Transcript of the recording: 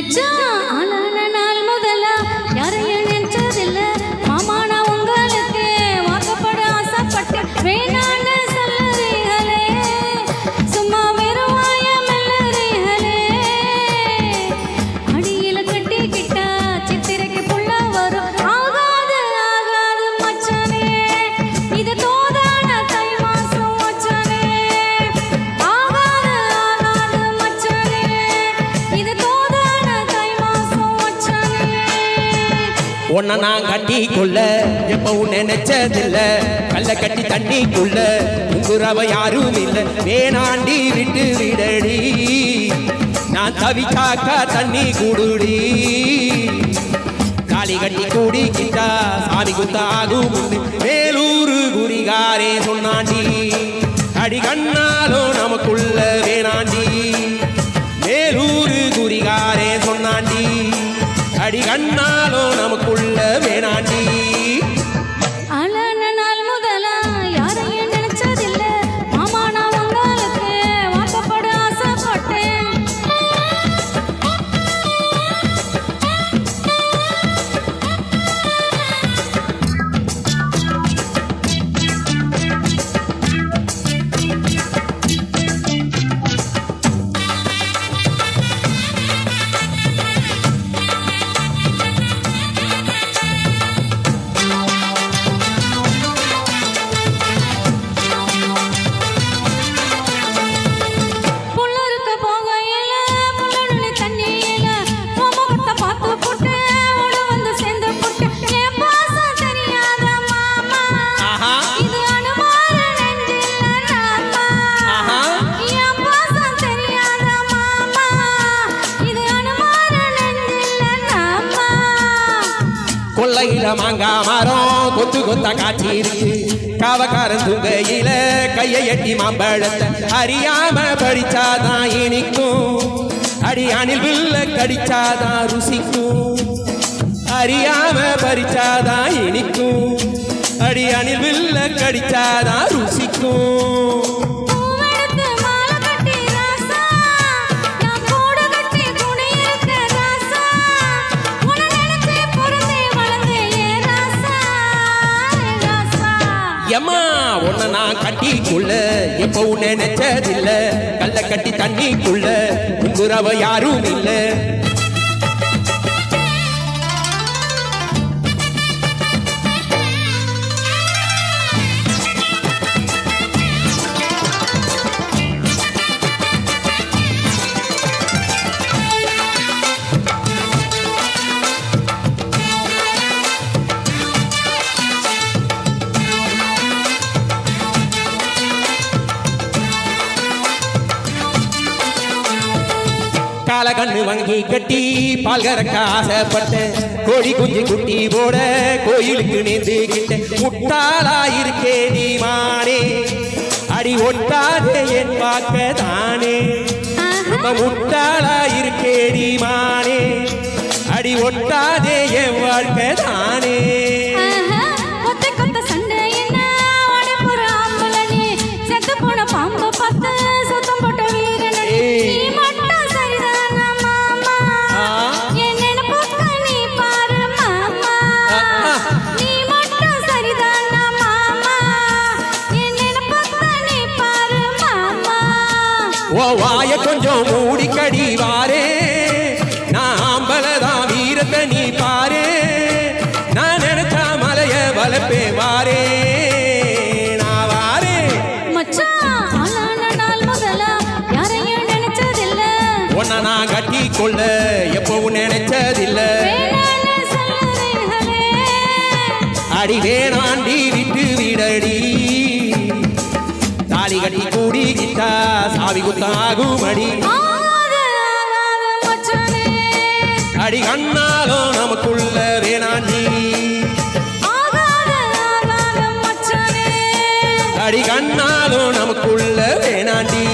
மச்சான் ஆளான நாள் முதலா யாரையும் நினைச்சதில்ல மாமா நான் உங்களுக்கு வாக்கப்பட ஆசைப்பட்டு வேணான்னு சொல்லறீங்களே சும்மா வெறும் வாய மெல்லறீங்களே அடியில கட்டிக்கிட்டா சித்திரைக்கு புள்ள வரும் ஆகாது ஆகாது மச்சானே இது தோதான தை மாசம் மச்சானே ஆகாது ஆகாது மச்சானே இது உன்னை நான் கட்டிக்குள்ள எப்பவும் நினைச்சதில்ல கல்ல கட்டி தண்ணிக்குள்ள உங்குறவ யாரும் இல்லை வேணாண்டி விட்டு விடடி நான் தவிச்சாக்கா தண்ணி கூடுடி காளி கட்டி கூடிக்கிட்டா சாமி குத்தாகும் வேலூரு குறிகாரே சொன்னாண்டி அடி கண்ணாலோ நமக்குள்ள வேணாண்டி வேலூரு குறிகாரே சொன்னாண்டி அடி கண்ணாலோ நமக்குள்ள வேணாண்டி ஆளான நாள் முதலா யாரையும் நினைச்சதில்ல மாமா நான் உங்களுக்கு வாக்கப்பட ஆசைப்பட்டேன் கொல்லையில மாங்கா மரம் கொத்து கொத்தா காட்சி இருக்கு காவக்காரன் துங்கையில கையை எட்டி மாம்பழத்தை அறியாம படிச்சாதான் இனிக்கும் அடி அணில் வில்ல கடிச்சாதான் ருசிக்கும் அறியாம பறிச்சாதான் இனிக்கும் அடி அணில் வில்ல கடிச்சாதான் ருசிக்கும் எம்மா உன்னை நான் கட்டிக்குள்ள எப்பவும் நினைச்சதில்ல கல்ல கட்டி தண்ணிக்குள்ள உங்குறவ யாரும் இல்லை கால கண்ணு வாங்கி கட்டி பால் கறக்க ஆசைப்பட்டேன் கோழி குஞ்சு குட்டி போட கோயிலுக்கு நேர்ந்துகிட்டேன் முட்டாளா இருக்கே நீ மானே அடி ஒட்டாதே என் பார்க்க தானே ரொம்ப முட்டாளா இருக்கே நீ மானே அடி ஒட்டாதே என் வாழ்க்கை தானே வாய கொஞ்சம் மூடிக்கடி வாரே நான் ஆம்பலதான் வீரத்தை நீ பாரே நான் நினைச்சா மலைய வளப்பே வாரே நான் வாரே உன்னை நான் கட்டிக்கொள்ள எப்பவும் நினைச்சதில்ல அடி வேணாண்டி விட்டு விடடி தாலி கட்டி கூடிக்கிட்டா சாவி குத்தாகும் அடி கண்ணாலோ நமக்குள்ள வேணாண்டி அடி கண்ணாலோ நமக்குள்ள வேணாண்டி